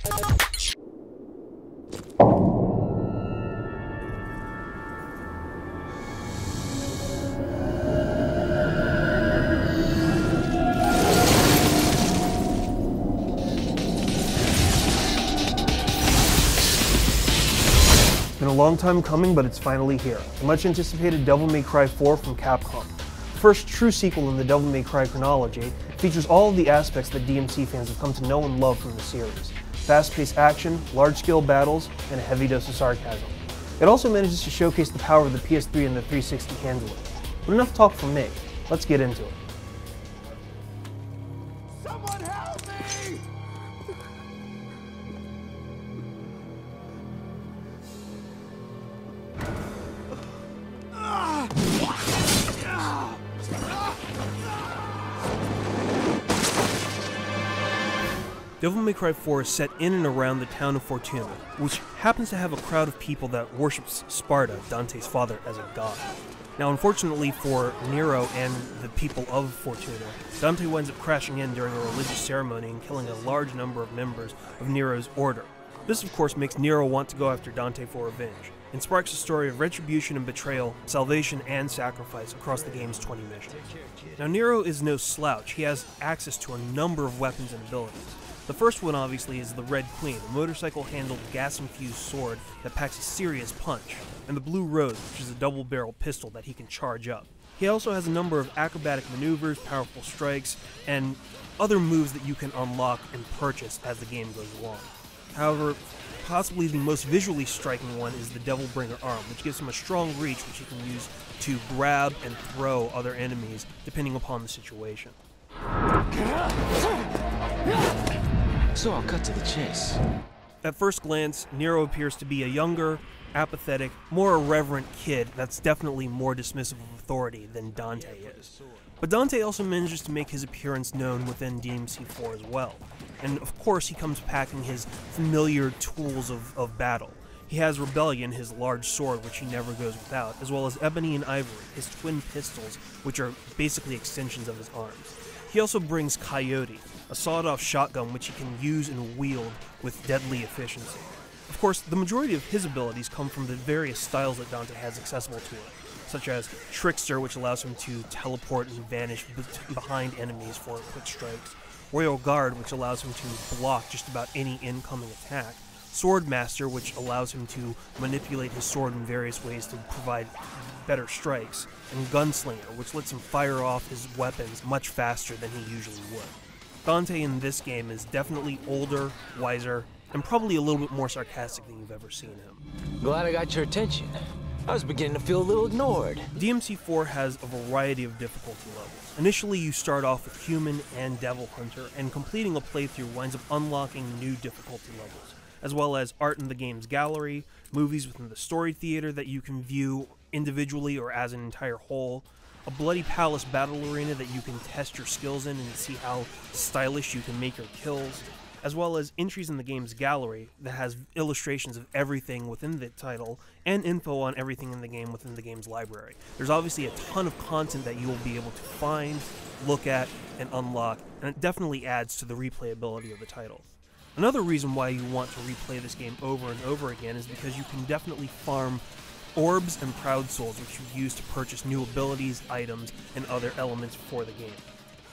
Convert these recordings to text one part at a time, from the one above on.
Been a long time coming, but it's finally here. The much anticipated Devil May Cry 4 from Capcom. The first true sequel in the Devil May Cry chronology, features all of the aspects that DMC fans have come to know and love from the series. Fast-paced action, large-scale battles, and a heavy dose of sarcasm. It also manages to showcase the power of the PS3 and the 360 handling. But enough talk from me, let's get into it. Someone help me! Devil May Cry 4 is set in and around the town of Fortuna, which happens to have a crowd of people that worships Sparta, Dante's father, as a god. Now, unfortunately for Nero and the people of Fortuna, Dante winds up crashing in during a religious ceremony and killing a large number of members of Nero's order. This, of course, makes Nero want to go after Dante for revenge, and sparks a story of retribution and betrayal, salvation and sacrifice across the game's 20 missions. Now, Nero is no slouch. He has access to a number of weapons and abilities. The first one, obviously, is the Red Queen, a motorcycle-handled, gas-infused sword that packs a serious punch, and the Blue Rose, which is a double-barrel pistol that he can charge up. He also has a number of acrobatic maneuvers, powerful strikes, and other moves that you can unlock and purchase as the game goes along. However, possibly the most visually striking one is the Devil Bringer arm, which gives him a strong reach which he can use to grab and throw other enemies depending upon the situation. So I'll cut to the chase. At first glance, Nero appears to be a younger, apathetic, more irreverent kid that's definitely more dismissive of authority than Dante is. But Dante also manages to make his appearance known within DMC 4 as well. And of course he comes packing his familiar tools of battle. He has Rebellion, his large sword, which he never goes without, as well as Ebony and Ivory, his twin pistols, which are basically extensions of his arms. He also brings Coyote, a sawed-off shotgun which he can use and wield with deadly efficiency. Of course, the majority of his abilities come from the various styles that Dante has accessible to him, such as Trickster, which allows him to teleport and vanish behind enemies for quick strikes, Royal Guard, which allows him to block just about any incoming attack, Swordmaster, which allows him to manipulate his sword in various ways to provide better strikes, and Gunslinger, which lets him fire off his weapons much faster than he usually would. Dante in this game is definitely older, wiser, and probably a little bit more sarcastic than you've ever seen him. Glad I got your attention. I was beginning to feel a little ignored. DMC 4 has a variety of difficulty levels. Initially, you start off with Human and Devil Hunter, and completing a playthrough winds up unlocking new difficulty levels, as well as art in the game's gallery, movies within the story theater that you can view individually or as an entire whole, a Bloody Palace battle arena that you can test your skills in and see how stylish you can make your kills, as well as entries in the game's gallery that has illustrations of everything within the title and info on everything in the game within the game's library. There's obviously a ton of content that you will be able to find, look at, and unlock, and it definitely adds to the replayability of the title. Another reason why you want to replay this game over and over again is because you can definitely farm orbs and proud souls, which you use to purchase new abilities, items, and other elements for the game.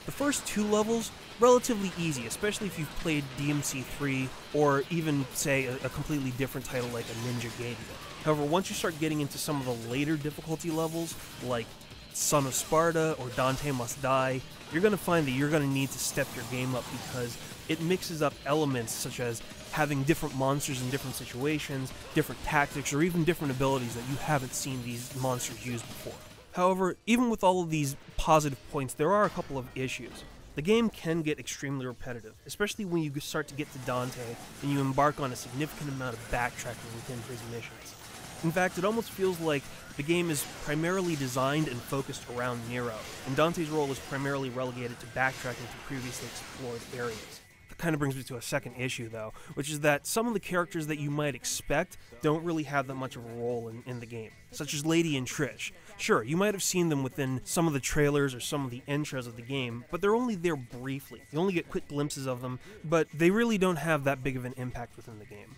The first two levels, relatively easy, especially if you've played DMC 3 or even, say, a completely different title like a Ninja Gaiden. However, once you start getting into some of the later difficulty levels, like Son of Sparta or Dante Must Die, you're going to find that you're going to need to step your game up because it mixes up elements such as having different monsters in different situations, different tactics, or even different abilities that you haven't seen these monsters use before. However, even with all of these positive points, there are a couple of issues. The game can get extremely repetitive, especially when you start to get to Dante and you embark on a significant amount of backtracking within his missions. In fact, it almost feels like the game is primarily designed and focused around Nero, and Dante's role is primarily relegated to backtracking to previously explored areas. That kind of brings me to a second issue, though, which is that some of the characters that you might expect don't really have that much of a role in the game, such as Lady and Trish. Sure, you might have seen them within some of the trailers or some of the intros of the game, but they're only there briefly. You only get quick glimpses of them, but they really don't have that big of an impact within the game.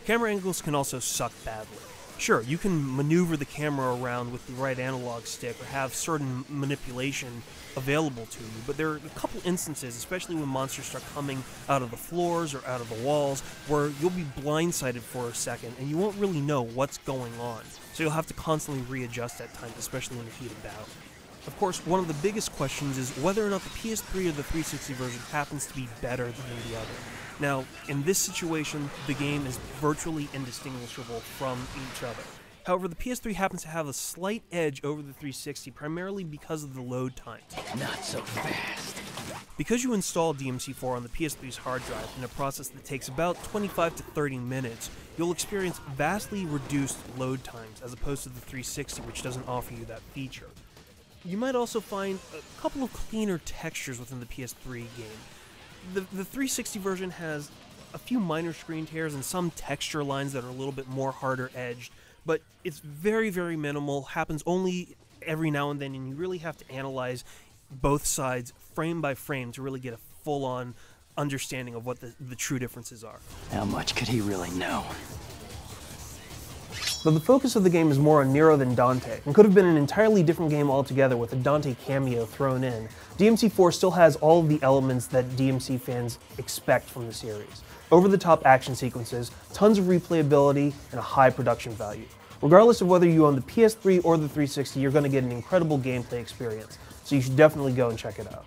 Camera angles can also suck badly. Sure, you can maneuver the camera around with the right analog stick or have certain manipulation available to you, but there are a couple instances, especially when monsters start coming out of the floors or out of the walls, where you'll be blindsided for a second and you won't really know what's going on, so you'll have to constantly readjust at times, especially in the heat of battle. Of course, one of the biggest questions is whether or not the PS3 or the 360 version happens to be better than the other. Now, in this situation, the game is virtually indistinguishable from each other. However, the PS3 happens to have a slight edge over the 360, primarily because of the load times. Not so fast. Because you install DMC4 on the PS3's hard drive in a process that takes about 25 to 30 minutes, you'll experience vastly reduced load times as opposed to the 360, which doesn't offer you that feature. You might also find a couple of cleaner textures within the PS3 game. The 360 version has a few minor screen tears and some texture lines that are a little bit more harder edged, but it's very, very minimal, happens only every now and then, and you really have to analyze both sides frame by frame to really get a full-on understanding of what the true differences are. How much could he really know? Though the focus of the game is more on Nero than Dante, and could have been an entirely different game altogether with a Dante cameo thrown in, DMC4 still has all of the elements that DMC fans expect from the series. Over-the-top action sequences, tons of replayability, and a high production value. Regardless of whether you own the PS3 or the 360, you're going to get an incredible gameplay experience, so you should definitely go and check it out.